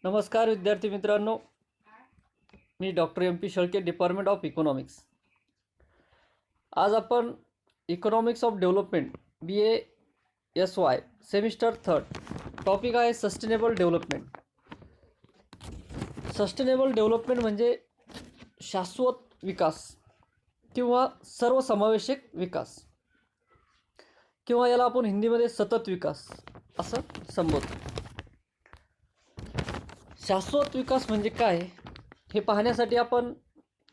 नमस्कार विद्यार्थी मित्रांनो, मी doctor MP Shelke, department of economics. आज आपण economics of development BA-SY semester 3 topic आहे सस्टेनेबल डेव्हलपमेंट. सस्टेनेबल डेव्हलपमेंट म्हणजे शाश्वत विकास किंवा सर्वसमावेशक विकास, किंवा याला आपण हिंदीमध्ये सतत विकास असं संबोधतो. शाश्वत विकास म्हणजे काय हे पाहण्यासाठी आपण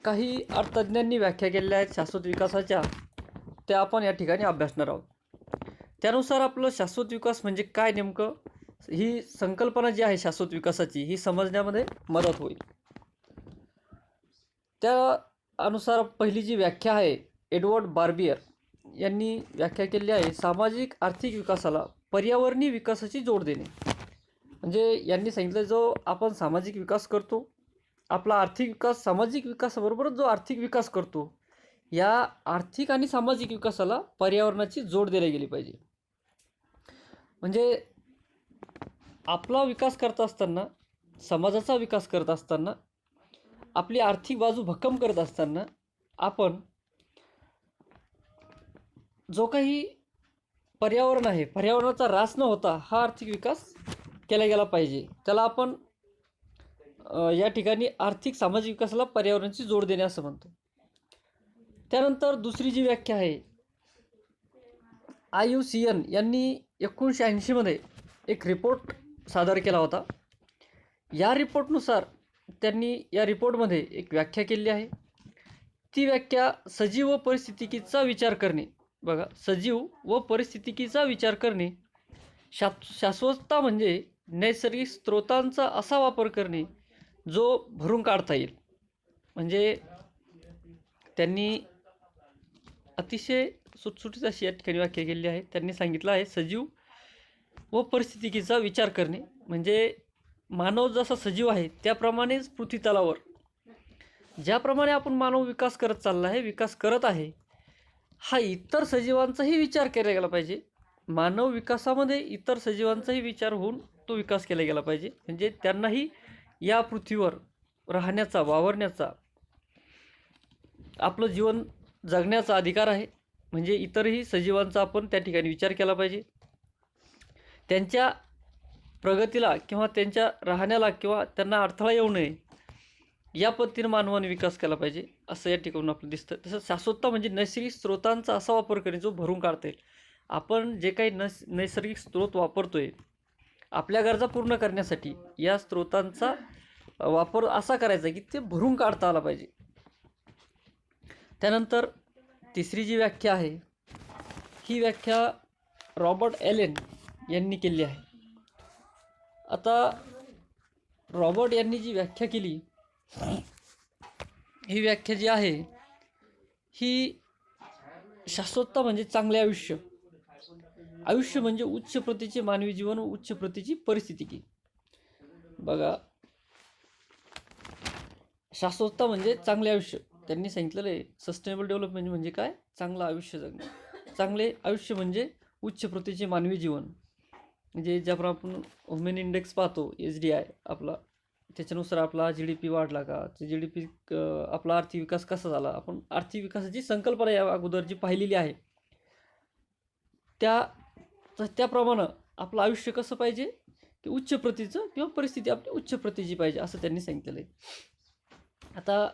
काही अर्थतज्ञांनी व्याख्या केलेल्या आहेत शाश्वत विकासाच्या, त्या आपण या ठिकाणी अभ्यासणार आहोत. त्यानुसार आपलं शाश्वत विकास म्हणजे काय नेमकं, ही संकल्पना जी आहे शाश्वत विकासाची ही समजण्यामध्ये मदत होईल. त्या अनुसार पहिली जी व्याख्या आहे एडवर्ड बार्बियर यांनी व्याख्या केली आहे, सामाजिक आर्थिक विकासाला पर्यावरणीय विकासाची जोड देणे. म्हणजे यांनी सांगितलं, जो आपण सामाजिक विकास करतो, आपला आर्थिक विकास सामाजिक विकासाबरोबर जो आर्थिक विकास करतो, या आर्थिक आणि सामाजिक विकासाला पर्यावरणाची जोड दिली गेली पाहिजे. म्हणजे आपला विकास करत असताना, समाजाचा विकास करत असताना, आपली आर्थिक बाजू भक्कम करत असताना आपण जो काही पर्यावरण आहे, पर्यावरणाचा ऱ्हास न होता हा आर्थिक विकास केला गेला पाहिजे. त्याला आपण या ठिकाणी आर्थिक सामाजिक विकासाला पर्यावरणाची जोड देणे असं म्हणतो. त्यानंतर दुसरी जी व्याख्या आहे, IUCN यांनी 1980 मध्ये एक रिपोर्ट सादर केला होता. या रिपोर्टनुसार त्यांनी या रिपोर्टमध्ये एक व्याख्या केली आहे. ती व्याख्या सजीव व परिस्थितिकीचा विचार करणे, बघा, सजीव व परिस्थितिकीचा विचार करणे, शाश्वतता म्हणजे नैसर्गिक स्रोतांचा असा वापर करणे जो भरून काढता येईल. म्हणजे त्यांनी अतिशय सुटसुटीत अशी या ठिकाणी व्याख्या केली आहे. त्यांनी सांगितलं आहे, सजीव व परिस्थितिकीचा विचार करणे म्हणजे मानव जसा सजीव आहे त्याप्रमाणेच पृथ्वीतलावर ज्याप्रमाणे आपण मानव विकास करत चालला आहे, विकास करत आहे, हा इतर सजीवांचाही विचार केला गेला पाहिजे. मानव विकासामध्ये इतर सजीवांचाही विचार होऊन तो विकास केला गेला पाहिजे. म्हणजे त्यांनाही या पृथ्वीवर राहण्याचा, वावरण्याचा, आपलं जीवन जगण्याचा अधिकार आहे. म्हणजे इतरही सजीवांचा आपण त्या ठिकाणी विचार केला पाहिजे. त्यांच्या प्रगतीला किंवा त्यांच्या राहण्याला किंवा त्यांना अडथळा येऊ नये या पद्धतीने मानवाने विकास केला पाहिजे असं या ठिकाणून आपलं दिसतं. तसंच शाश्वतता म्हणजे नैसर्गिक स्रोतांचा असा वापर करणे जो भरून काढता येईल. आपण जे काही नैसर्गिक स्रोत वापरतोय आपल्या गरजा पूर्ण करण्यासाठी, या स्रोतांचा वापर असा करायचा की ते भरून काढता आला पाहिजे. त्यानंतर तिसरी जी व्याख्या आहे, ही व्याख्या रॉबर्ट ॲलन यांनी केली आहे. आता रॉबर्ट यांनी जी व्याख्या केली, ही व्याख्या जी आहे, ही शाश्वतता म्हणजे चांगले आयुष्य, आयुष्य म्हणजे उच्च प्रतीचे मानवी जीवन व उच्च प्रतीची परिस्थितिकी. बघा, शाश्वतता म्हणजे चांगले आयुष्य. त्यांनी सांगितलेलं आहे सस्टेनेबल डेव्हलपमेंट म्हणजे काय, चांगलं आयुष्य जगणे. चांगले आयुष्य म्हणजे उच्च प्रतीचे मानवी जीवन. म्हणजे ज्याप्रमाणे आपण ह्युमन इंडेक्स पाहतो, HDI आपला, त्याच्यानुसार आपला GDP वाढला का, GDP आपला आर्थिक विकास कसा झाला, आपण आर्थिक विकासाची संकल्पना या अगोदर जी पाहिलेली आहे त्याप्रमाणे आपलं आयुष्य कसं पाहिजे की उच्च प्रतीचं किंवा परिस्थिती आपली उच्च प्रतीची पाहिजे असं त्यांनी सांगितलेलं आहे. आता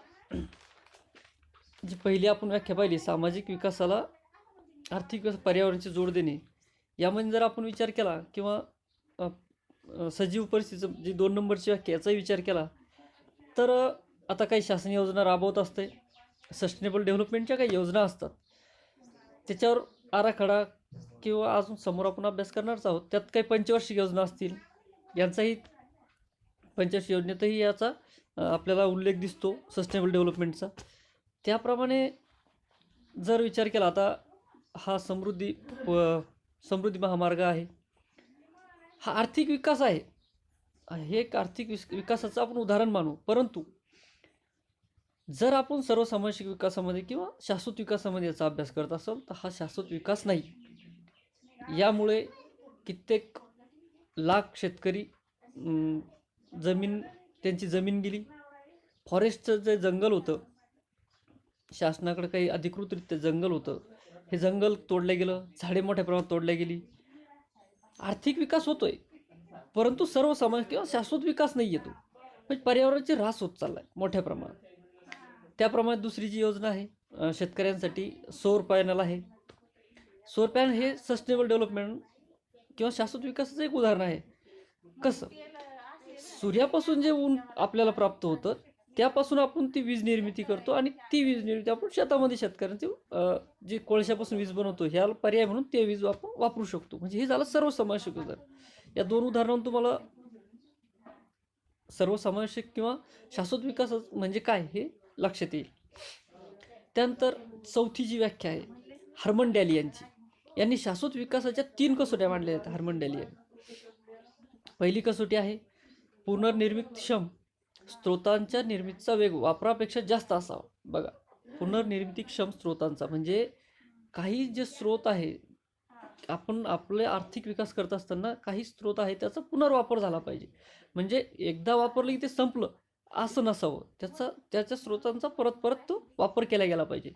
जी पहिली आपण व्याख्या पाहिली, सामाजिक विकासाला आर्थिक विकास पर्यावरणाची जोड देणे, यामध्ये जर आपण विचार केला किंवा सजीव परिस्थितीचं जी 2 नंबरची व्याख्या याचाही विचार केला, तर आता काही शासन योजना राबवत असते, सस्टेनेबल डेव्हलपमेंटच्या काही योजना असतात, त्याच्यावर आराखडा किंवा अजून समोर आपण अभ्यास करणारच आहोत. त्यात काही पंचवार्षिक योजना असतील, यांचाही पंचवार्षिक योजनेतही याचा आपल्याला उल्लेख दिसतो सस्टेनेबल डेव्हलपमेंटचा. त्याप्रमाणे जर विचार केला, आता हा समृद्धी महामार्ग आहे, हा आर्थिक विकास आहे, हे एक आर्थिक विकासाचं आपण उदाहरण मानू. परंतु जर आपण सर्वसमावेशक विकासामध्ये किंवा शाश्वत विकासामध्ये याचा अभ्यास करत असाल तर हा शाश्वत विकास नाही. यामुळे कित्येक लाख शेतकरी जमीन, त्यांची जमीन गेली. फॉरेस्टचं जे जंगल होतं, शासनाकडे काही अधिकृतरित्या जंगल होतं, हे जंगल तोडलं गेलं, झाडे मोठ्या प्रमाणात तोडल्या गेली. आर्थिक विकास होतोय, परंतु सर्वसमाज किंवा शाश्वत विकास नाही येतो. म्हणजे पर्यावरणाची ऱ्हास होत चालला आहे मोठ्या प्रमाणात. त्याप्रमाणे दुसरी जी योजना आहे शेतकऱ्यांसाठी, सौर पॅनल आहे. सौर पॅनल हे सस्टेनेबल डेव्हलपमेंट किंवा शाश्वत विकासाचं एक उदाहरण आहे. कसं? सूर्यापासून जे ऊन आपल्याला प्राप्त होतं, त्यापासून आपण ती वीज निर्मिती करतो आणि ती वीज निर्मिती आपण शेतामध्ये शेतकऱ्यांची जे कोळशापासून वीज बनवतो, ह्याला पर्याय म्हणून ते वीज आपण वापरू शकतो. म्हणजे हे झालं सर्वसमावेशक उदाहरण. या दोन उदाहरणांतून तुम्हाला सर्वसमावेशक किंवा शाश्वत विकास म्हणजे काय हे लक्षात येईल. त्यानंतर चौथी जी व्याख्या आहे हर्मन डॅली यांची, यांनी शाश्वत विकासाच्या 3 कसोट्या मांडल्या आहेत हर्मन डॅली यांनी. पहिली कसोटी आहे पुनर्निर्मितीक्षम स्त्रोतांच्या निर्मितीचा वेग वापरापेक्षा जास्त असावा. बघा, पुनर्निर्मितीक्षम स्त्रोतांचा म्हणजे काही जे स्रोत आहे, आपण आपले आर्थिक विकास करत असताना काही स्रोत आहे त्याचा पुनर्वापर झाला पाहिजे. म्हणजे एकदा वापरलं की ते संपलं असं नसावं, त्याच्या स्रोतांचा परत परत तो वापर केला गेला पाहिजे.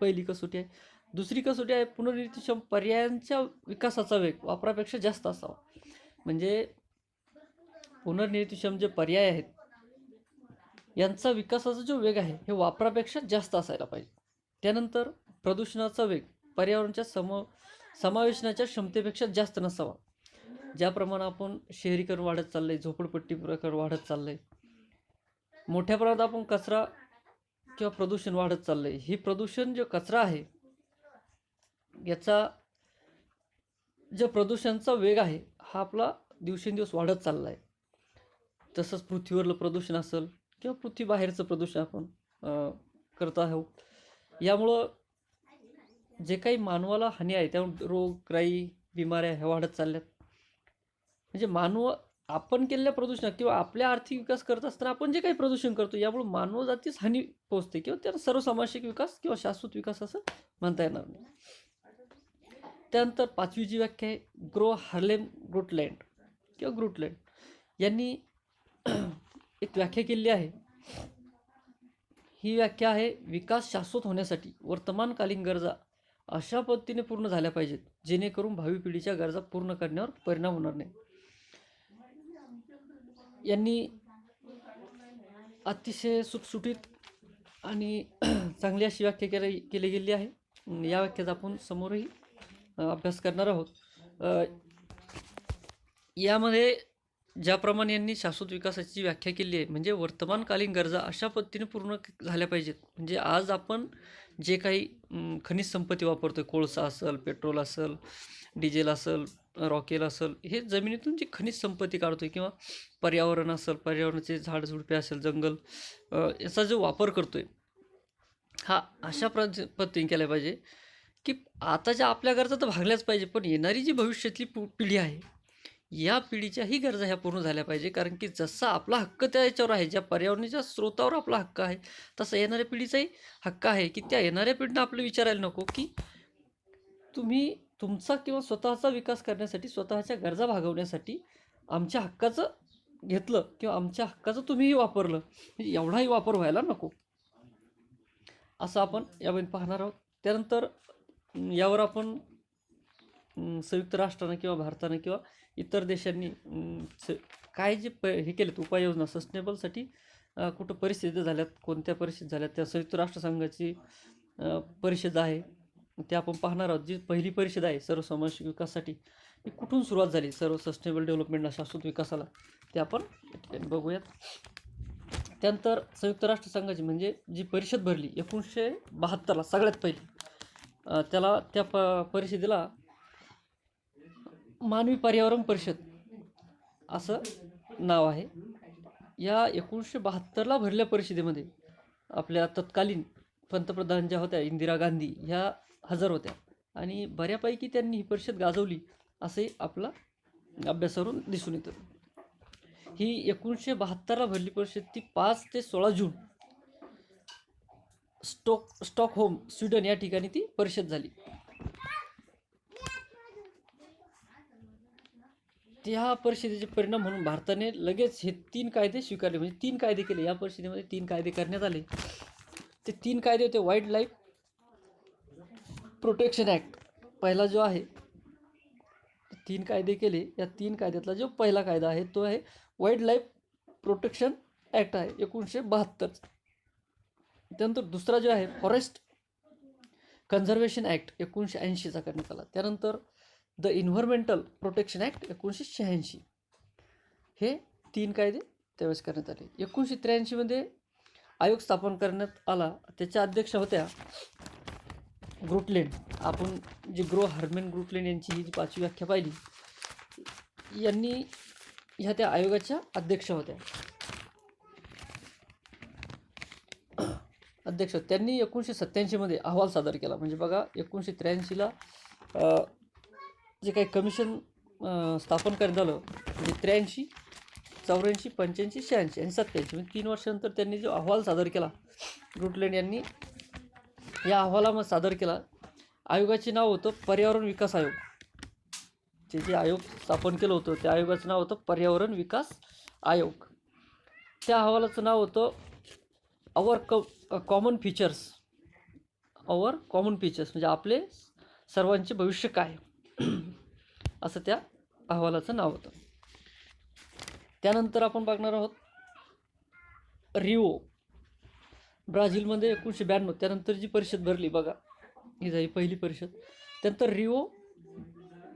पहिली कसोटी आहे. दुसरी कसोटी आहे पुनर्निर्मितीक्षम पर्यायांच्या विकासाचा वेग वापरापेक्षा जास्त असावा. म्हणजे पुनर्निर्मितीक्षम जे पर्याय आहेत यांचा विकासाचा जो वेग आहे हे वापरापेक्षा जास्त असायला पाहिजे. त्यानंतर प्रदूषणाचा वेग पर्यावरणाच्या समावेशनाच्या क्षमतेपेक्षा जास्त नसावा. ज्याप्रमाणे आपण शहरीकरण वाढत चाललंय, झोपडपट्टी प्रकार वाढत चाललंय, मोठ्या प्रमाणात आपण कचरा किंवा प्रदूषण वाढत चाललंय. ही प्रदूषण जो कचरा आहे याचा जो प्रदूषणाचा वेग आहे हा आपला दिवसेंदिवस वाढत चालला आहे. तसंच पृथ्वीवरलं प्रदूषण असेल किंवा पृथ्वीबाहेरचं प्रदूषण आपण करत आहोत. यामुळं जे काही मानवाला हानी आहे त्यामुळे रोगराई, बिमाऱ्या ह्या वाढत चालल्यात. म्हणजे आपण केलेल्या प्रदूषणात किंवा आपल्या आर्थिक विकास करत असताना आपण जे काही प्रदूषण करतो यामुळे मानवजातीच हानी पोहोचते किंवा त्याला सर्वसमावेशक विकास किंवा शाश्वत विकास असं म्हणता येणार नाही. त्यानंतर पाचवी जी व्याख्या आहे हार्लेम ग्रुटलँड किंवा ग्रुटलँड यांनी एक व्याख्या केलेली आहे. ही व्याख्या आहे विकास शाश्वत होण्यासाठी वर्तमानकालीन गरजा अशा पद्धतीने पूर्ण झाल्या पाहिजेत जेणेकरून भावी पिढीच्या गरजा पूर्ण करण्यावर परिणाम होणार नाही. यांनी अतिशय सुटसुटीत आणि चांगली अशी व्याख्या केली गेली आहे. या व्याख्याचा आपण समोरही अभ्यास करणार आहोत. यामध्ये ज्याप्रमाणे यांनी शाश्वत विकासाची व्याख्या केली आहे म्हणजे वर्तमानकालीन गरजा अशा पद्धतीने पूर्ण झाल्या पाहिजेत. म्हणजे आज आपण जे काही खनिज संपत्ती वापरतोय, कोळसा असेल, पेट्रोल असेल, डिझेल असेल, रॉकेल असेल, हे जमिनीतून जी खनिज संपत्ती काढतोय किंवा पर्यावरण असेल, पर्यावरणाचे झाडझुडपे असेल, जंगल, याचा जो वापर करतोय हा अशा पद्धतीने केला पाहिजे की आताच्या आपल्या गरजा तर भागल्याच पाहिजे, पण येणारी जी भविष्यातली पिढी आहे या पिढीच्याही गरजा ह्या पूर्ण झाल्या पाहिजे. कारण की जसा आपला हक्क त्या याच्यावर आहे, ज्या पर्यावरणाच्या स्रोतावर आपला हक्क आहे, तसा येणाऱ्या पिढीचाही हक्क आहे की त्या येणाऱ्या पिढीनं आपलं विचारायला नको की तुम्ही तुमचा किंवा स्वतःचा विकास करण्यासाठी, स्वतःच्या गरजा भागवण्यासाठी आमच्या हक्काचं घेतलं किंवा आमच्या हक्काचं तुम्हीही वापरलं, म्हणजे एवढाही वापर व्हायला नको असं आपण यामध्ये पाहणार आहोत. त्यानंतर यावर आपण संयुक्त राष्ट्रानं किंवा भारतानं किंवा इतर देशांनी काय जे हे केलेत उपाययोजना सस्टेनेबलसाठी कुठं परिस्थिती झाल्यात, कोणत्या परिस्थिती झाल्यात, त्या संयुक्त राष्ट्रसंघाची परिषद आहे ते आपण पाहणार आहोत. जी पहिली परिषद आहे सर्वसमावेशक विकासासाठी ही कुठून सुरुवात झाली सर्व सस्टेनेबल डेव्हलपमेंटला, शाश्वत विकासाला, ते आपण बघूयात. त्यानंतर संयुक्त राष्ट्रसंघाची म्हणजे जी परिषद भरली 1972ला सगळ्यात पहिली, त्या परिषदेला मानवी पर्यावरण परिषद असं नाव आहे. या 1972ला भरलेल्या परिषदेमध्ये आपल्या तत्कालीन पंतप्रधान ज्या होत्या इंदिरा गांधी ह्या हजर होत्या आणि बऱ्यापैकी त्यांनी ही परिषद गाजवली असंही आपला अभ्यासावरून दिसून येतं. ही 1972ला भरली परिषद ती 5 ते 16 जून स्टॉकहोम स्वीडन या ठिकाणी ती परिषद झाली. त्या परिषदेचे परिणाम म्हणून भारताने लगेच हे 3 कायदे स्वीकारले. म्हणजे 3 कायदे केले या परिषदेमध्ये. 3 कायदे करण्यात आले. ते 3 कायदे होते वाईल्ड लाईफ प्रोटेक्शन ॲक्ट पहिला जो आहे. 3 कायदे केले. या 3 कायद्यातला जो पहिला कायदा आहे तो आहे वाईल्ड लाईफ प्रोटेक्शन ॲक्ट आहे 1972. त्यानंतर दुसरा जो आहे फॉरेस्ट कन्झर्वेशन ॲक्ट 1980चा करण्यात आला. त्यानंतर द इन्व्हायरमेंटल प्रोटेक्शन ॲक्ट 1986. हे 3 कायदे त्यावेळेस करण्यात आले. 1983मध्ये आयोग स्थापन करण्यात आला. त्याच्या अध्यक्ष होत्या ग्रुटलेंड. आपण जे हार्मन ग्रुटलेंड यांची ही जी 5वी व्याख्या पाहिली, यांनी ह्या त्या आयोगाच्या अध्यक्ष होत्या. त्यांनी 1987मध्ये अहवाल सादर केला. म्हणजे बघा 1983ला जे काही कमिशन स्थापन करण्यात आलं म्हणजे 83, 84, 85, 86 आणि 87 म्हणजे 3 वर्षानंतर त्यांनी जो अहवाल सादर केला ग्रुटलेंड यांनी, या अहवालामध्ये सादर केला. आयोगाचे नाव होतं पर्यावरण विकास आयोग. जे आयोग स्थापन केलं होतं त्या आयोगाचं नाव होतं पर्यावरण विकास आयोग. त्या अहवालाचं नाव होतं कॉमन फीचर्स म्हणजे आपले सर्वांचे भविष्य काय, असं त्या अहवालाचं नाव होतं. त्यानंतर आपण बघणार आहोत रिओ ब्राझीलमध्ये 1992. त्यानंतर जी परिषद भरली बघा, ही झाली पहिली परिषद. त्यानंतर रिओ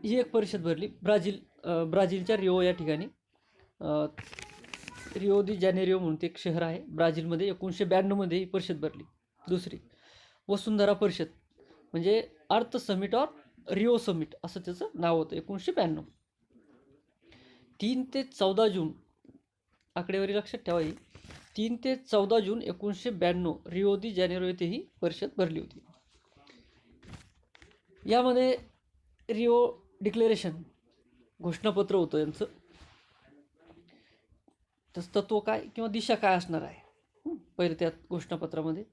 ही एक परिषद भरली ब्राझीलच्या रिओ या ठिकाणी. रिओ दी जानेरिओ म्हणून ते एक शहर आहे ब्राझीलमध्ये. 1992मध्ये ही परिषद भरली. दुसरी वसुंधरा परिषद म्हणजे अर्थ समिट ऑर रिओ समिट असं त्याचं नाव होतं 1992. 3 ते 14 जून आकडेवारी लक्षात ठेवा. ही 3 ते 14 जून 1992 रिओ दी जानेरो येथे ही परिषद भरली होती. यामध्ये रिओ डिक्लेरेशन घोषणापत्र होतं यांचं. त्याचं तत्व काय किंवा दिशा काय असणार आहे. पहिले त्या घोषणापत्रामध्ये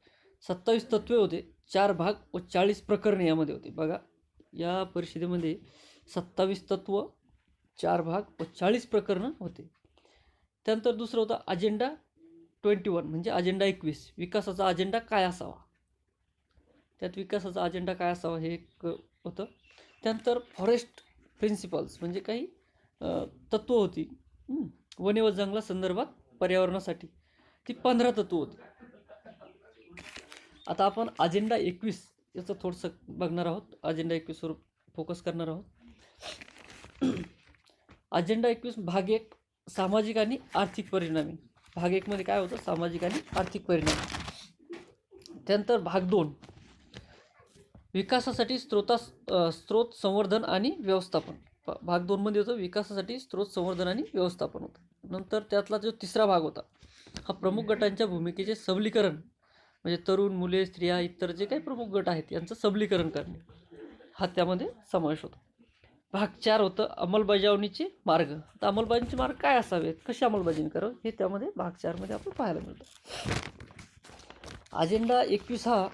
27 तत्वे होते, 4 भाग व 40 प्रकरणे यामध्ये होते. बघा या परिषदेमध्ये 27 तत्व, 4 भाग व 40 प्रकरणं होते. त्यानंतर दुसरं होतं अजेंडा 21 म्हणजे अजेंडा 21 विकासाचा अजेंडा काय असावा. त्यात विकासाचा अजेंडा काय असावा हे एक होतं. त्यानंतर फॉरेस्ट प्रिन्सिपल्स म्हणजे काही तत्त्व होती वने व जंगला संदर्भात पर्यावरणासाठी, ती 15 तत्त्व होती. आता आपण अजेंडा 21 याचं थोडंसं बघणार आहोत. अजेंडा 21वर फोकस करणार आहोत. अजेंडा 21 भाग 1 सामाजिक आणि आर्थिक परिणामी. भाग 1 मध्ये काय होतं, सामाजिक आणि आर्थिक परिणाम. त्यानंतर भाग 2 विकासासाठी स्रोत संवर्धन आणि व्यवस्थापन. भाग 2 मध्ये होतं विकासासाठी स्रोत संवर्धन आणि व्यवस्थापन होतं. नंतर त्यातला जो तिसरा भाग होता हा प्रमुख गटांच्या भूमिकेचे सबलीकरण म्हणजे तरुण, मुले, स्त्रिया इतर जे काही प्रमुख गट आहेत यांचं सबलीकरण करणे हा त्यामध्ये समावेश होता. भाग 4 होतं अंमलबजावणीचे मार्ग. तर अंमलबजावणीचे मार्ग काय असावेत, कशी अंमलबजावणी करावं हे त्यामध्ये भाग 4 मध्ये आपण पाहायला मिळतं. अजेंडा 21 हा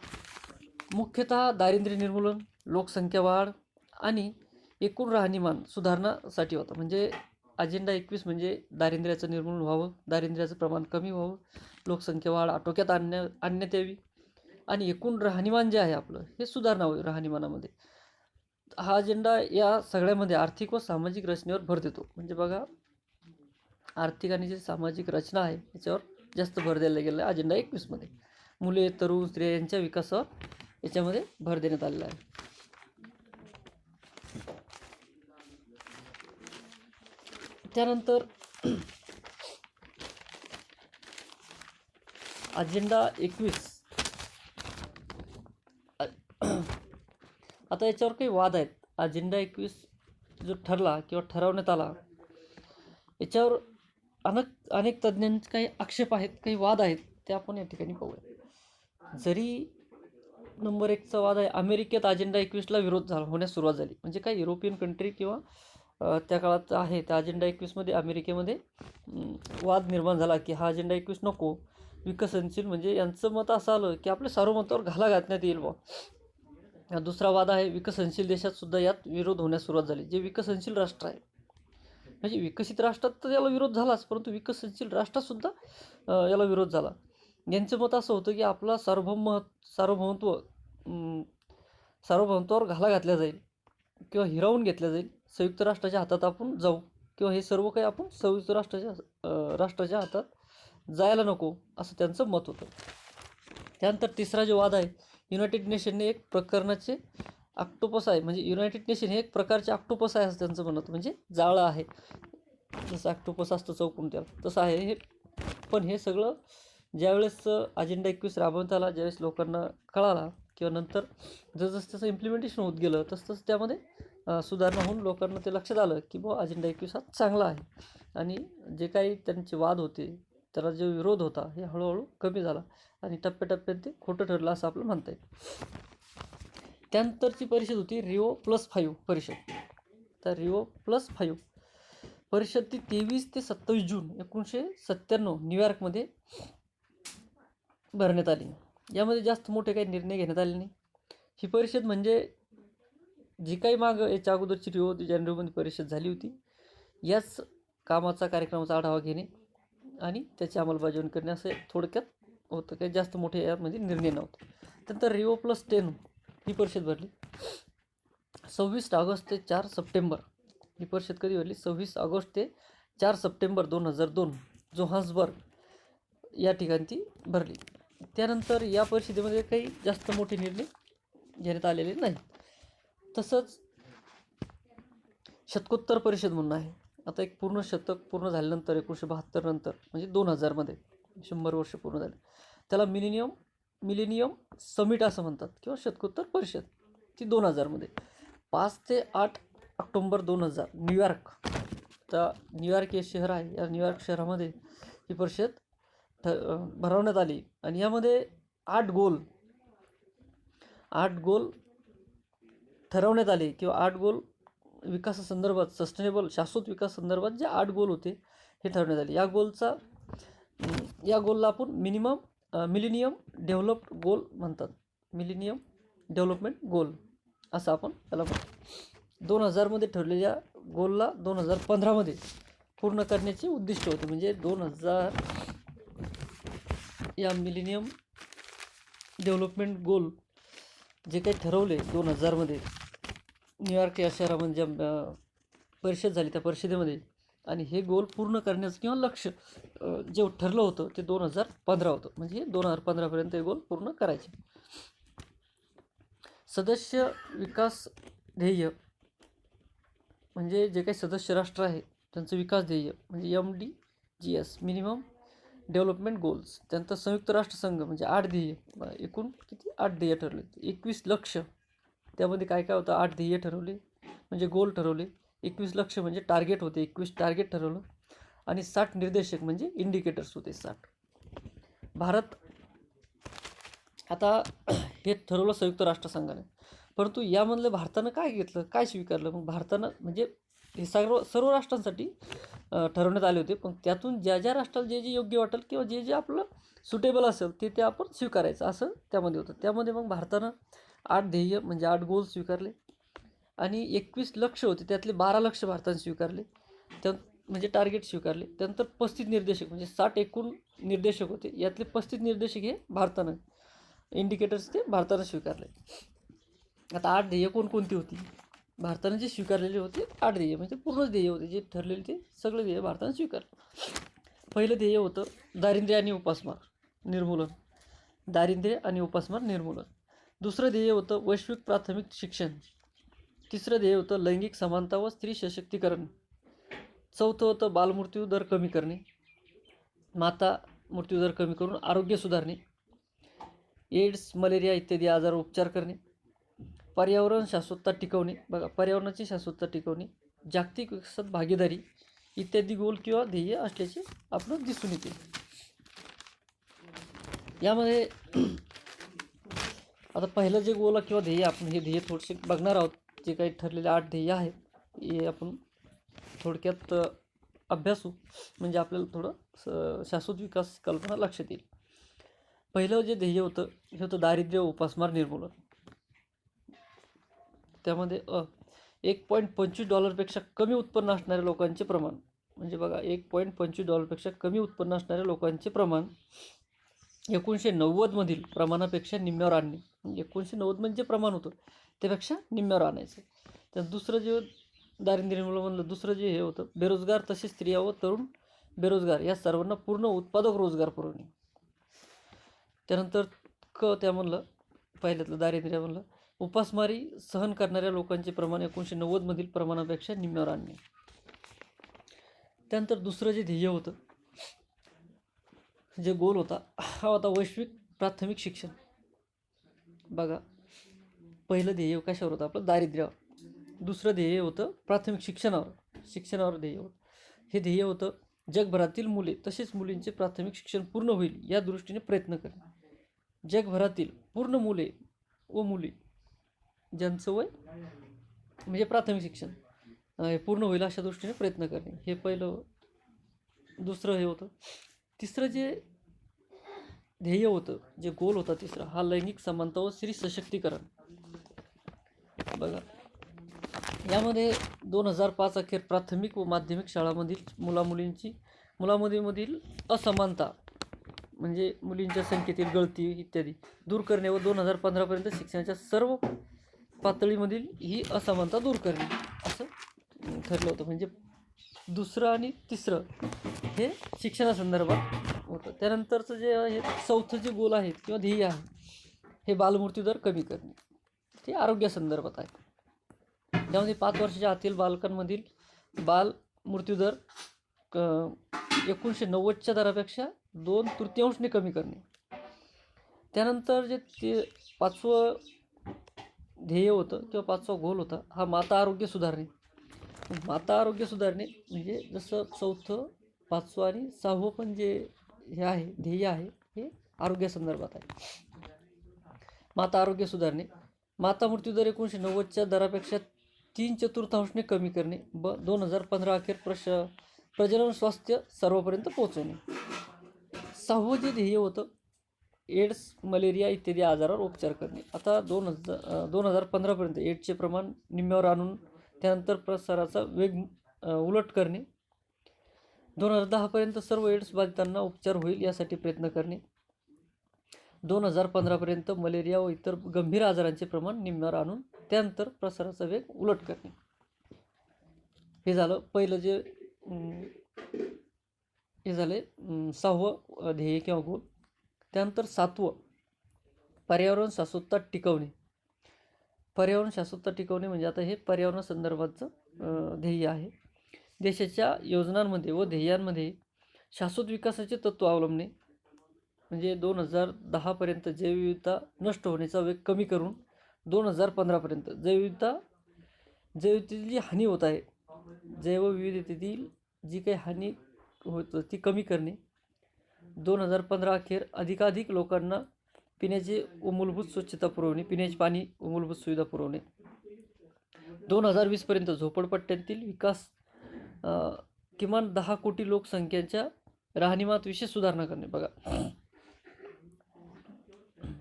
मुख्यतः दारिद्र्य निर्मूलन, लोकसंख्या वाढ आणि एकूण राहणीमान सुधारणासाठी होता. म्हणजे अजेंडा 21 म्हणजे दारिद्र्याचं निर्मूलन व्हावं, दारिद्र्याचं प्रमाण कमी व्हावं, लोकसंख्या वाढ आटोक्यात आणण्यात यावी आणि एकूण राहणीमान जे आहे आपलं हे सुधारणा होईल राहणीमानामध्ये. हा अजेंडा या सगळ्यामध्ये आर्थिक व सामाजिक रचनेवर भर देतो. म्हणजे बघा आर्थिक आणि जे सामाजिक रचना आहे याच्यावर जास्त भर द्यायला गेला आहे अजेंडा 21 मध्ये. मुले, तरुण, स्त्रिया यांच्या विकासावर याच्यामध्ये भर देण्यात आलेला आहे. त्यानंतर अजेंडा 21 आता याच्यावर काही वाद आहेत. अजेंडा 21 जो ठरला किंवा ठरवण्यात आला याच्यावर अनेक तज्ज्ञांचे काही आक्षेप आहेत, काही वाद आहेत, ते आपण या ठिकाणी पाहूया. जरी नंबर 1चा वाद आहे अमेरिकेत अजेंडा 21ला विरोध होण्यास सुरुवात झाली. म्हणजे काही युरोपियन कंट्री किंवा त्या काळात आहे त्या अजेंडा 21 मध्ये अमेरिकेमध्ये वाद निर्माण झाला की हा अजेंडा 21 नको, विकसनशील म्हणजे यांचं मत असं आलं की आपल्या सार्वमतावर घाला घालण्यात येईल बा. दुसरा वाद आहे विकसनशील देशात सुद्धा यात विरोध होण्यास सुरुवात झाली. जे विकसनशील राष्ट्र आहे म्हणजे विकसित राष्ट्रात तर याला विरोध झालाच, परंतु विकसनशील राष्ट्रातसुद्धा याला विरोध झाला. यांचं मत असं होतं की आपला सार्वभौमत्व सार्वभौमत्वावर घाला घातला जाईल किंवा हिरावून घेतल्या जाईल. संयुक्त राष्ट्राच्या हातात आपण जाऊ किंवा हे सर्व काही आपण संयुक्त राष्ट्राच्या हातात जायला नको, असं त्यांचं मत होतं. त्यानंतर तिसरा जो वाद आहे, युनायटेड नेशनने एक प्रकरणाचे ऑक्टोपस आहे, म्हणजे युनायटेड नेशन हे एक प्रकारचे ऑक्टोपस आहे असं त्यांचं म्हणत होतं. म्हणजे जाळं आहे, जसं ऑक्टोपस असतं चौकून त्याला, तसं आहे हे. पण हे सगळं ज्यावेळेस अजेंडा 21 राबवण्यात आला, ज्यावेळेस लोकांना कळाला किंवा नंतर जसं त्याचं इम्प्लिमेंटेशन होत गेलं तसं त्यामध्ये सुधारणा होऊन लोकांना ते लक्षात आलं की बुवा अजेंडा 21 हा चांगला आहे. आणि जे काही त्यांचे वाद होते, त्याला जो विरोध होता, हे हळूहळू कमी झाला आणि टप्प्याटप्प्याने ते खोटं ठरलं असं आपलं म्हणता येईल. त्यानंतरची परिषद होती Rio+5 परिषद. तर Rio+5 परिषद ती 23 ते 27 जून 1997 न्यूयॉर्कमध्ये भरण्यात आली. यामध्ये जास्त मोठे काही निर्णय घेण्यात आले नाही. ही परिषद म्हणजे जी काही मागं याच्या अगोदरची रिओ दी जानेरोमध्ये परिषद झाली होती, याच कामाचा कार्यक्रमाचा आढावा घेणे आणि त्याची अंमलबजावणी करणे असं थोडक्यात होतं. काही जास्त मोठे यामध्ये निर्णय नव्हते. त्यानंतर Rio+10 ही परिषद भरली 26 ऑगस्ट ते 4 सप्टेंबर. ही परिषद कधी भरली? 26 ऑगस्ट ते 4 सप्टेंबर 2002 जोहान्सबर्ग या ठिकाणी ती भरली. त्यानंतर या परिषदेमध्ये काही जास्त मोठे निर्णय घेण्यात आलेले नाही. तसंच शतकोत्तर परिषद म्हणून आहे. आता एक पूर्ण शतक पूर्ण झाल्यानंतर 1972 नंतर म्हणजे 2000मध्ये 100 वर्ष पूर्ण झाले, त्याला मिलेनियम समिट असं म्हणतात किंवा शतकोत्तर परिषद. ती 2000मध्ये 5 ते 8 ऑक्टोंबर 2000 न्यूयॉर्क. तर न्यूयॉर्क हे शहर आहे, या न्यूयॉर्क शहरामध्ये ही परिषद भरवण्यात आली. आणि यामध्ये 8 गोल ठरवण्यात आले किंवा 8 गोल विकासासंदर्भात, सस्टेनेबल शाश्वत विकास संदर्भात जे 8 गोल होते हे ठरवण्यात आले. या गोलला आपण मिलेनियम डेव्हलप्ड गोल म्हणतात. मिलेनियम डेव्हलपमेंट गोल असं आपण त्याला म्हणतो. 2000मध्ये ठरलेल्या गोलला 2015मध्ये पूर्ण करण्याचे उद्दिष्ट होते. म्हणजे 2000 या मिलेनियम डेव्हलपमेंट गोल जे काही ठरवले 2000मध्ये न्यूयॉर्क या शहरामध्ये ज्या परिषद झाली त्या परिषदेमध्ये, आणि हे गोल पूर्ण करण्याचं किंवा लक्ष जे ठरलं होतं ते 2015 होतं. म्हणजे 2015पर्यंत हे गोल पूर्ण करायचे. सदस्य विकास ध्येय म्हणजे जे काही सदस्य राष्ट्र आहे त्यांचं विकास ध्येय म्हणजे MDGs मिनिमम डेव्हलपमेंट गोल्स. त्यानंतर संयुक्त राष्ट्रसंघ म्हणजे 8 ध्येय, एकूण किती 8 ध्येय ठरले, 21 लक्ष. त्यामध्ये काय काय होतं? 8 ध्येय ठरवले म्हणजे गोल ठरवले, 21 लक्ष म्हणजे टार्गेट होते, 21 टार्गेट ठरवलं, आणि 60 निर्देशक म्हणजे इंडिकेटर्स होते 60. भारत आता हे ठरवलं संयुक्त राष्ट्रसंघाने, परंतु यामधलं भारतानं काय घेतलं, काय स्वीकारलं? मग भारतानं म्हणजे हे सर्व राष्ट्रांसाठी ठरवण्यात आले होते, पण त्यातून ज्या ज्या राष्ट्राला जे जे योग्य वाटेल किंवा जे जे आपलं सुटेबल असेल ते आपण स्वीकारायचं असं त्यामध्ये होतं. त्यामध्ये मग भारतानं 8 ध्येय म्हणजे 8 गोल स्वीकारले आणि 21 लक्ष होते, त्यातले 12 लक्ष भारताने स्वीकारले, म्हणजे टार्गेट स्वीकारले. त्यानंतर 35 निर्देशक म्हणजे 60 एकूण निर्देशक होते, यातले 35 निर्देशक हे भारतानं, इंडिकेटर्स ते भारतानं स्वीकारले. आता 8 ध्येय कोणकोणती होती? भारताने जे स्वीकारलेले होते 8 ध्येय म्हणजे पूर्ण ध्येय होते, जे ठरलेले ते सगळे ध्येय भारताने स्वीकारले. पहिलं ध्येय होतं दारिद्र्य आणि उपासमार निर्मूलन. दुसरं ध्येय होतं वैश्विक प्राथमिक शिक्षण. तिसरं ध्येय होतं लैंगिक समानता व स्त्री सशक्तीकरण. चौथं होतं बालमृत्यू दर कमी करणे, माता मृत्यूदर कमी करून आरोग्य सुधारणे, एड्स मलेरिया इत्यादी आजार उपचार करणे, पर्यावरण शाश्वतता टिकवणे. बघा, पर्यावरणाची शाश्वतता टिकवणे, जागतिक विकासात भागीदारी इत्यादी गोल किंवा ध्येय असल्याचे आपलं दिसून येते. यामध्ये आता पहिलं जे गोल किंवा ध्येय आपण हे ध्येय थोडेसे बघणार आहोत. जे काही ठरलेले 8 ध्येय आहेत हे आपण थोडक्यात अभ्यासू, म्हणजे आपल्याला थोडं शाश्वत विकास कल्पना लक्षात येईल. पहिलं जे ध्येय होतं हे होतं दारिद्र्य व उपासमार निर्मूलन. त्यामध्ये $1.25 कमी उत्पन्न असणाऱ्या लोकांचे प्रमाण, म्हणजे बघा $1.25 कमी उत्पन्न असणाऱ्या लोकांचे प्रमाण 1990 मधील प्रमाणापेक्षा निम्म्यावर आणणे. 1990 म्हणजे प्रमाण होतं त्यापेक्षा निम्म्यावर आणायचं. तर दुसरं जे दारिद्र्य निर्मूलन म्हणलं, दुसरं जे हे होतं बेरोजगार तसेच स्त्रिया व तरुण बेरोजगार या सर्वांना पूर्ण उत्पादक रोजगार पुरवणे. त्यानंतर त्या म्हणलं पहिल्यातलं दारिद्र्य म्हणलं उपासमारी सहन करणाऱ्या लोकांचे प्रमाण 1990 मधील प्रमाणापेक्षा निम्म्यावर आणणे. त्यानंतर दुसरं जे ध्येय होतं, जे गोल होता, हा होता वैश्विक प्राथमिक शिक्षण. बघा पहिलं ध्येय कशावर होतं आपलं, दारिद्र्यावर. दुसरं ध्येय होतं प्राथमिक शिक्षणावर ध्येय होतं. हे ध्येय होतं जगभरातील मुले तसेच मुलींचे प्राथमिक शिक्षण पूर्ण होईल या दृष्टीने प्रयत्न करणे. जगभरातील पूर्ण मुले व मुली ज्यांचं वय म्हणजे प्राथमिक शिक्षण हे पूर्ण होईल अशा दृष्टीने प्रयत्न करणे, हे पहिलं. दुसरं हे होतं. तिसरं जे ध्येय होतं, जे गोल होता तिसरा, हा लैंगिक समानता व स्त्री सशक्तीकरण. बघा यामध्ये 2005 अखेर प्राथमिक व माध्यमिक शाळांमधील मुलामुलींमधील असमानता म्हणजे मुलींच्या संख्येतील गळती इत्यादी दूर करणे व 2015पर्यंत शिक्षणाच्या सर्व पातळीमधील ही असमानता दूर करणे असं ठरलं होतं. म्हणजे दुसरं आणि तिसरं हे शिक्षणासंदर्भात होतं. त्यानंतरचं जे आहे चौथं जे गोल आहेत किंवा ध्येय आहे, हे बालमृत्यूदर कमी करणे, ते आरोग्यासंदर्भात आहे. त्यामध्ये 5 वर्षाच्या आतील बालकांमधील बाल मृत्यूदर 1990च्या दरापेक्षा 2/3 कमी करणे. त्यानंतर जे ते पाचवं ध्येय होतं किंवा पाचवा गोल होता, हा माता आरोग्य सुधारणे. माता आरोग्य सुधारणे म्हणजे जसं चौथं, पाचवं आणि सहावं पण जे हे आहे ध्येय आहे, हे आरोग्यासंदर्भात आहे. माता आरोग्य सुधारणे, माता मृत्यूदर 1990च्या दरापेक्षा 3/4 कमी करणे व 2015 अखेर प्रजनन स्वास्थ्य सर्वांपर्यंत पोहोचवणे. सहावं जे ध्येय होतं एड्स, मलेरिया इत्यादी आजारावर उपचार करणे. आता 2015पर्यंत एड्सचे प्रमाण निम्म्यावर आणून त्यानंतर प्रसाराचा वेग उलट करणे. 2010पर्यंत सर्व एड्स बाधितांना उपचार होईल यासाठी प्रयत्न करणे. 2015पर्यंत मलेरिया व इतर गंभीर आजारांचे प्रमाण निम्म्यावर आणून त्यानंतर प्रसाराचा वेग उलट करणे. हे झालं पहिलं जे हे झाले सहावं ध्येय किंवा गोल. त्यानंतर सातवं पर्यावरण शाश्वतता टिकवणे. पर्यावरण शाश्वतता टिकवणे म्हणजे आता हे पर्यावरणासंदर्भाचं ध्येय आहे. देशाच्या योजनांमध्ये व ध्येयांमध्ये शाश्वत विकासाचे तत्त्व अवलंबणे, म्हणजे 2010पर्यंत जैवविविधता नष्ट होण्याचा वेग कमी करून 2015पर्यंत जैवविविधतेची जी हानी होत आहे, जैवविविधतेतील जी काही हानी होत ती कमी करणे. 2015 अखेर अधिकाधिक लोकांना पिण्याची व मूलभूत स्वच्छता पुरवणे, पिण्याचे पाणी व मूलभूत सुविधा पुरवणे. 2020पर्यंत झोपडपट्ट्यांतील विकास, किमान 10 कोटी लोकसंख्येच्या राहणीमानात विशेष सुधारणा करणे. बघा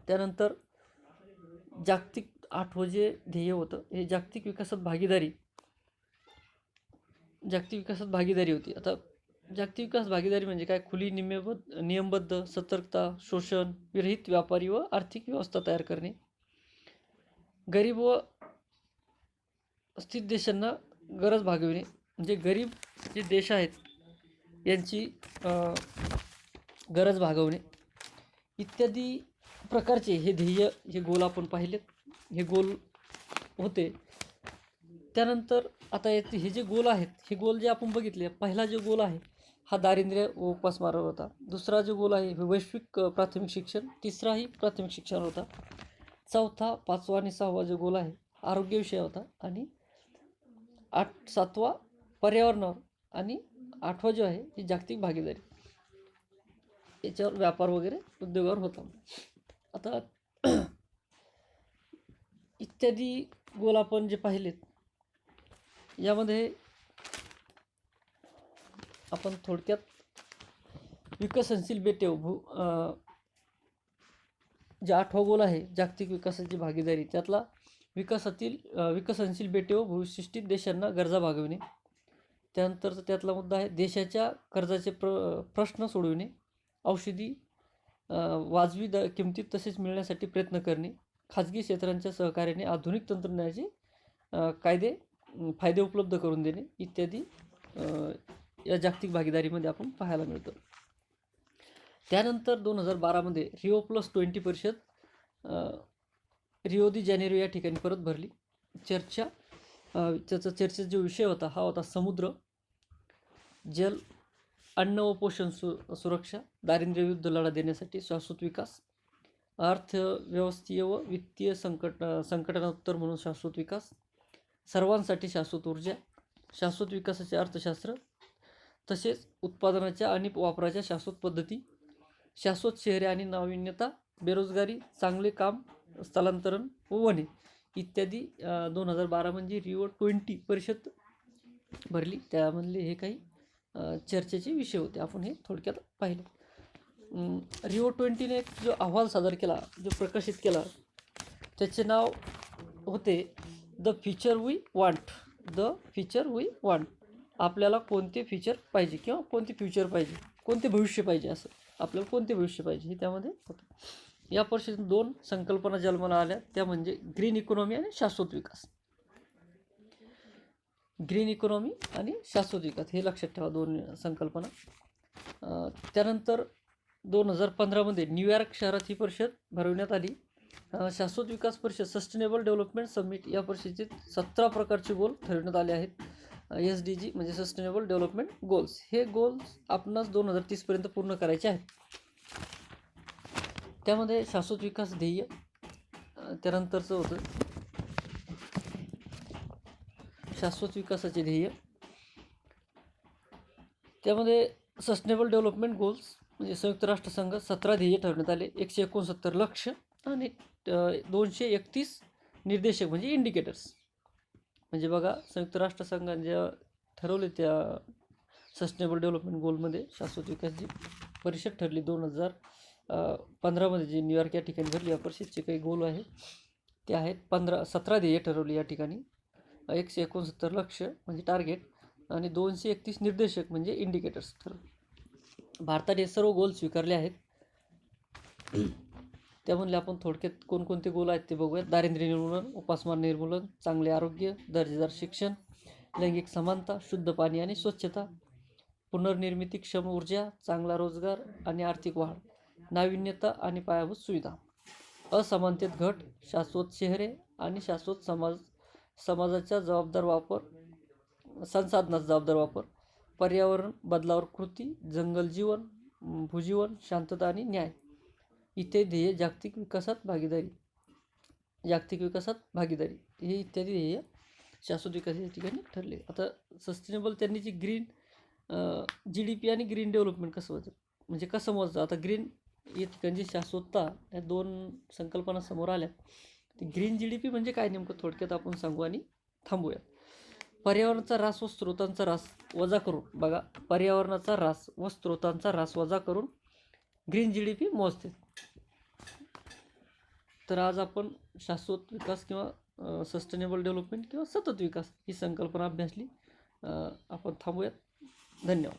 त्यानंतर जागतिक 8वं जे ध्येय होतं, हे जागतिक विकासात भागीदारी होती. आता जागतिक विकास भागीदारी म्हणजे काय, खुली नियमबद्ध सतर्कता, शोषण विरहित व्यापारी व आर्थिक व्यवस्था तयार करणे. गरीब व स्थित देशांना गरज भागविणे, म्हणजे गरीब जे देश आहेत यांची गरज भागवणे इत्यादी प्रकारचे हे ध्येय, हे गोल आपण पाहिलेत, हे गोल होते. त्यानंतर आता हे जे गोल आहेत, हे गोल जे आपण बघितले, पहिला जे गोल आहे हा दारिद्र्य व उपासमार होता. दुसरा जो गोल आहे वैश्विक प्राथमिक शिक्षण. तिसराही प्राथमिक शिक्षण होता. चौथा, पाचवा आणि सहावा जो गोल आहे आरोग्यविषय होता. आणि 7वा पर्यावरणावर आणि 8वा जो आहे ही जागतिक भागीदारी, याच्यावर व्यापार वगैरे उद्योगावर होता. आता इत्यादी गोल आपण जे पाहिलेत, यामध्ये आपण थोडक्यात विकसनशील बेटे जे 8वा गोल आहे जागतिक विकासाची भागीदारी, त्यातला विकसनशील बेटे व भविष्यष्ठित देशांना गरजा भागविणे. त्यानंतरचा त्यातला मुद्दा आहे देशाच्या कर्जाचे प्रश्न सोडविणे. औषधी वाजवी किमतीत तसेच मिळण्यासाठी प्रयत्न करणे. खाजगी क्षेत्रांच्या सहकार्याने आधुनिक तंत्रज्ञानाचे फायदे उपलब्ध करून देणे इत्यादी या जागतिक भागीदारीमध्ये आपण पाहायला मिळतं. त्यानंतर 2012मध्ये रिओ+20 परिषद रिओ दी जानेरो या ठिकाणी परत भरली. त्याचा चर्चेचा जो विषय होता हा होता समुद्र, जल, अन्न व पोषण सुरक्षा, दारिद्र्यविरुद्ध लढा देण्यासाठी शाश्वत विकास, अर्थव्यवस्थीय व वित्तीय संकटांना उत्तर म्हणून शाश्वत विकास, सर्वांसाठी शाश्वत ऊर्जा, शाश्वत विकासाचे अर्थशास्त्र, तसेच उत्पादनाच्या आणि वापराच्या शाश्वत पद्धती, शाश्वत शहरे आणि नाविन्यता, बेरोजगारी, चांगले काम, स्थलांतरण व वने इत्यादी 2012 म्हणजे रिओ+20 परिषद भरली. त्यामधले हे काही चर्चेचे विषय होते, आपण हे थोडक्यात पाहिले. रिओ+20ने एक जो अहवाल सादर केला, जो प्रकाशित केला, त्याचे नाव होते द फ्युचर वी वांट. आपल्याला कोणते फ्युचर पाहिजे किंवा कोणते फ्युचर पाहिजे, कोणते भविष्य पाहिजे, असं आपल्याला कोणते भविष्य पाहिजे हे त्यामध्ये होतं. या परिषदेत 2 संकल्पना जन्माला आल्या, त्या म्हणजे ग्रीन इकॉनॉमी आणि शाश्वत विकास. ग्रीन इकॉनॉमी आणि शाश्वत विकास हे लक्षात ठेवा, 2 संकल्पना. त्यानंतर 2015मध्ये न्यूयॉर्क शहरात ही परिषद भरवण्यात आली. शाश्वत विकास परिषद सस्टेनेबल डेव्हलपमेंट समिट या परिषदेत 17 प्रकारचे गोल ठरवण्यात आले आहेत. SDG म्हणजे सस्टेनेबल डेव्हलपमेंट गोल्स. हे गोल्स आपणास 2030पर्यंत पूर्ण करायचे आहेत. त्यामध्ये शाश्वत विकास ध्येय, त्यानंतरचं होतं शाश्वत विकासाचे ध्येय. त्यामध्ये सस्टेनेबल डेव्हलपमेंट गोल्स म्हणजे संयुक्त राष्ट्रसंघ 17 ध्येय ठरवण्यात आले, 169 लक्ष्य आणि 231 निर्देशक म्हणजे इंडिकेटर्स. म्हणजे बघा, संयुक्त राष्ट्रसंघाने ज्या ठरवले त्या सस्टेनेबल डेव्हलपमेंट गोलमध्ये शाश्वत विकासची परिषद ठरली 2015मध्ये जी न्यूयॉर्क या ठिकाणी भरली. या परिषदेचे काही गोल आहे ते आहेत 17 ध्येय ठरवली या ठिकाणी, 169 लक्ष्य म्हणजे टार्गेट आणि 231 निर्देशक म्हणजे इंडिकेटर्स ठरवले. भारताने सर्व गोल स्वीकारले आहेत. त्यामधले आपण थोडक्यात कोणकोणते गोल आहेत ते बघूयात. दारिद्र्य निर्मूलन, उपासमार निर्मूलन, चांगले आरोग्य, दर्जेदार शिक्षण, लैंगिक समानता, शुद्ध पाणी आणि स्वच्छता, पुनर्निर्मिती, क्षम ऊर्जा, चांगला रोजगार आणि आर्थिक वाढ, नाविन्यता आणि पायाभूत सुविधा, असमानतेत घट, शाश्वत शहरे आणि शाश्वत समाजाचा जबाबदार वापर, संसाधनाचा जबाबदार वापर, पर्यावरण बदलावर कृती, जंगल जीवन, भूजीवन, शांतता आणि न्याय इत्यादी ध्येय जागतिक विकासात भागीदारी हे इत्यादी ध्येय शाश्वत विकास या ठिकाणी ठरले. आता सस्टेनेबल त्यांनी जी ग्रीन GDP आणि ग्रीन डेव्हलपमेंट कसं होतं म्हणजे कसं मोजतं. आता ग्रीन या ठिकाणी शाश्वतता या 2 संकल्पना समोर आल्या. ग्रीन GDP म्हणजे काय नेमकं थोडक्यात आपण सांगू आणि थांबूया. पर्यावरणाचा ऱ्हास व स्रोतांचा ऱ्हास वजा करून, बघा, पर्यावरणाचा ऱ्हास व स्रोतांचा ऱ्हास वजा करून ग्रीन GDP मोजते. तर आज आपण शाश्वत विकास किंवा सस्टेनेबल डेव्हलपमेंट किंवा सतत विकास ही संकल्पना अभ्यासली. आपण थांबूयात. धन्यवाद.